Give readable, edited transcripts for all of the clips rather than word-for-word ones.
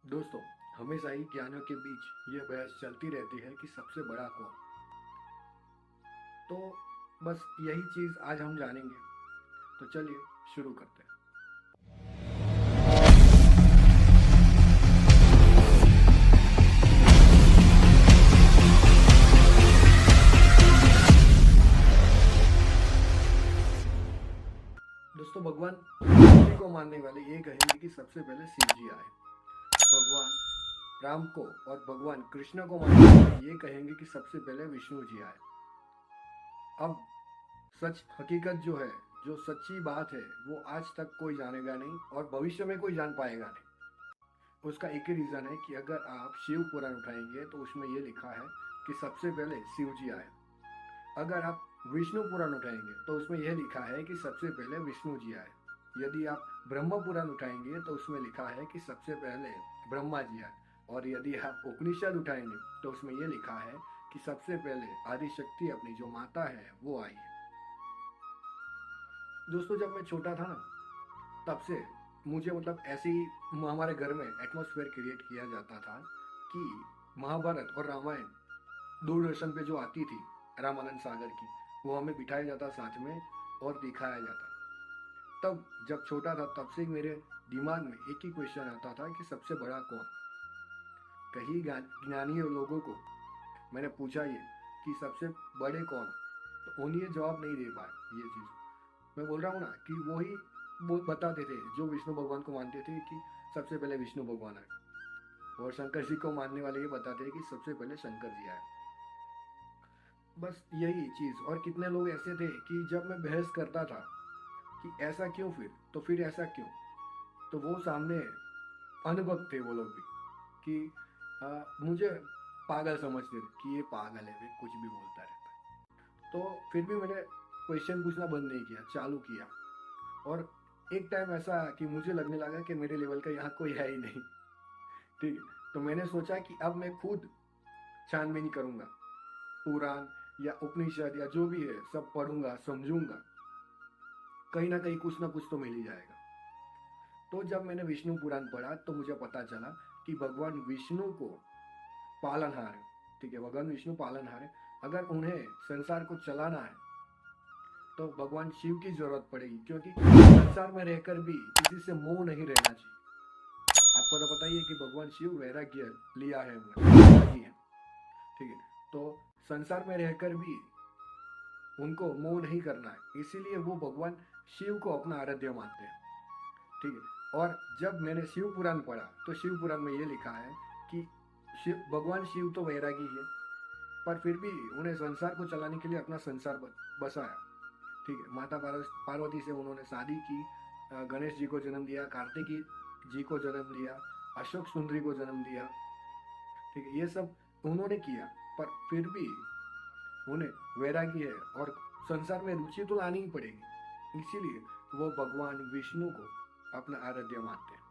दोस्तों, हमेशा ही ज्ञानियों के बीच ये बहस चलती रहती है कि सबसे बड़ा कौन। तो बस यही चीज़ आज हम जानेंगे। तो चलिए शुरू करते हैं। दोस्तों, भगवान शिव को मानने वाले ये कहेंगे कि सबसे पहले शिव जी आए। भगवान राम को और भगवान कृष्ण को मानने वाले ये कहेंगे कि सबसे पहले विष्णु जी आए। अब सच हकीकत जो है, जो सच्ची बात है, वो आज तक कोई जानेगा नहीं और भविष्य में कोई जान पाएगा नहीं। उसका एक ही रीज़न है कि अगर आप शिव पुराण उठाएंगे तो उसमें यह लिखा है कि सबसे पहले शिव जी आए। अगर आप विष्णु पुराण उठाएंगे तो उसमें यह लिखा है कि सबसे पहले विष्णु जी आए। यदि आप ब्रह्म पुराण उठाएंगे तो उसमें लिखा है कि सबसे पहले ब्रह्मा जी आए। और यदि आप उपनिषद उठाएंगे तो उसमें यह लिखा है कि सबसे पहले आदिशक्ति अपनी जो माता है वो आई है। दोस्तों, जब मैं छोटा था ना, तब से मुझे ऐसे ही हमारे घर में एटमॉस्फेयर क्रिएट किया जाता था कि महाभारत और रामायण दूरदर्शन पे जो आती थी, रामानंद सागर की, वो हमें बिठाया जाता साथ में और दिखाया जाता। तब जब छोटा था तब से मेरे दिमाग में एक ही क्वेश्चन आता था कि सबसे बड़ा कौन। कई ज्ञानी लोगों को मैंने पूछा ये कि सबसे बड़े कौन, तो उन्हें जवाब नहीं दे पाए। ये चीज़ मैं बोल रहा हूँ ना कि वही वो बताते थे जो विष्णु भगवान को मानते थे कि सबसे पहले विष्णु भगवान आए, और शंकर जी को मानने वाले ये बताते हैं कि सबसे पहले शंकर जी आए। बस यही चीज़। और कितने लोग ऐसे थे कि जब मैं बहस करता था कि ऐसा क्यों, फिर ऐसा क्यों, तो वो सामने अनुभव थे वो लोग भी कि मुझे पागल समझते थे कि ये पागल है, वे कुछ भी बोलता रहता है। तो फिर भी मैंने क्वेश्चन पूछना बंद नहीं किया, चालू किया। और एक टाइम ऐसा कि मुझे लगने लगा कि मेरे लेवल का यहाँ कोई है ही नहीं। ठीक है, तो मैंने सोचा कि अब मैं खुद छानबीन करूंगा, पुराण या उपनिषद या जो भी है सब पढ़ूंगा, समझूंगा, कहीं ना कुछ तो मिल ही जाएगा। तो जब मैंने विष्णु पुराण पढ़ा तो मुझे पता चला कि भगवान विष्णु को पालनहार है। ठीक है, भगवान विष्णु पालनहार है। अगर उन्हें संसार को चलाना है तो भगवान शिव की जरूरत पड़ेगी, क्योंकि संसार में रहकर भी किसी से मोह नहीं रहना चाहिए। आपको तो पता ही है कि भगवान शिव वैराग्य लिया है, वैरागी है। ठीक है, तो संसार में रहकर भी उनको मोह नहीं करना है, इसीलिए वो भगवान शिव को अपना आराध्य मानते हैं। ठीक है, और जब मैंने शिव पुराण पढ़ा तो शिव पुराण में ये लिखा है कि भगवान शिव तो वैरागी है, पर फिर भी उन्हें संसार को चलाने के लिए अपना संसार बसाया। ठीक है, माता पार्वती से उन्होंने शादी की, गणेश जी को जन्म दिया, कार्तिकी जी को जन्म दिया, अशोक सुंदरी को जन्म दिया। ठीक है, ये सब उन्होंने किया, पर फिर भी उन्हें वैरागी है और संसार में रुचि तो लानी ही पड़ेगी। इसीलिए वो भगवान विष्णु को अपना आराध्य मानते हैं।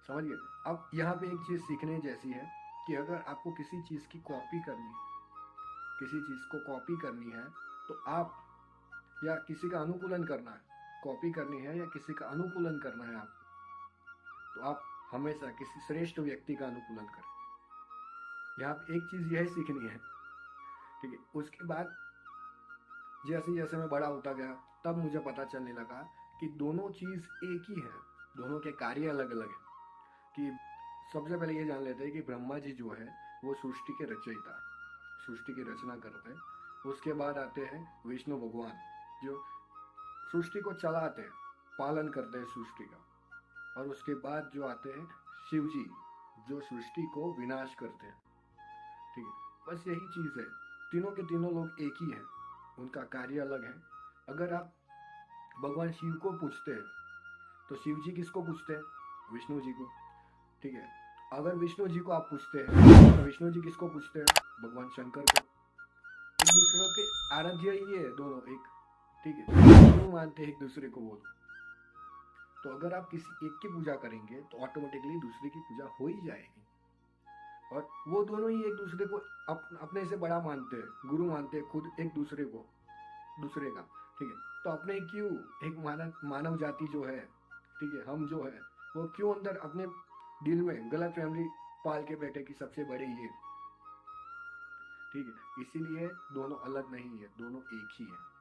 समझ गए? अब यहाँ पे एक चीज सीखने जैसी है कि अगर आपको किसी चीज की कॉपी करनी है, किसी चीज को कॉपी करनी है, तो आप, या किसी का अनुकूलन करना है, कॉपी करनी है या किसी का अनुकूलन करना है आपको, तो आप हमेशा किसी श्रेष्ठ व्यक्ति का अनुकूलन करें। यहाँ पे एक चीज यह सीखनी है। ठीक है, उसके बाद जैसे जैसे मैं बड़ा होता गया तब मुझे पता चलने लगा कि दोनों चीज एक ही है, दोनों के कार्य अलग अलग है। कि सबसे पहले ये जान लेते हैं कि ब्रह्मा जी जो है वो सृष्टि के रचयिता है, सृष्टि की रचना करते हैं। उसके बाद आते हैं विष्णु भगवान, जो सृष्टि को चलाते हैं, पालन करते हैं सृष्टि का। और उसके बाद जो आते हैं शिव जी, जो सृष्टि को विनाश करते हैं। ठीक है, बस यही चीज है। तीनों के तीनों लोग एक ही हैं, उनका कार्य अलग है। अगर आप भगवान शिव को पूछते हैं तो शिव जी किसको पूछते हैं? विष्णु जी को। ठीक है, अगर विष्णु जी को आप पूछते हैं तो विष्णु जी किसको पूछते हैं? भगवान शंकर को। एक दूसरे के आराध्य ही है दोनों, एक। ठीक है, गुरु मानते हैं एक दूसरे को वो। तो अगर आप किसी एक की पूजा करेंगे तो ऑटोमेटिकली दूसरे की पूजा हो ही जाएगी। और वो दोनों ही एक दूसरे को अपने से बड़ा मानते हैं, गुरु मानते हैं खुद एक दूसरे को, दूसरे का। ठीक है, तो अपने क्यों एक मानव जाति जो है, ठीक है, हम जो है वो क्यों अंदर अपने दिल में गलत फैमिली पाल के बैठे कि सबसे बड़े ये, ठीक है, इसीलिए दोनों अलग नहीं है, दोनों एक ही है।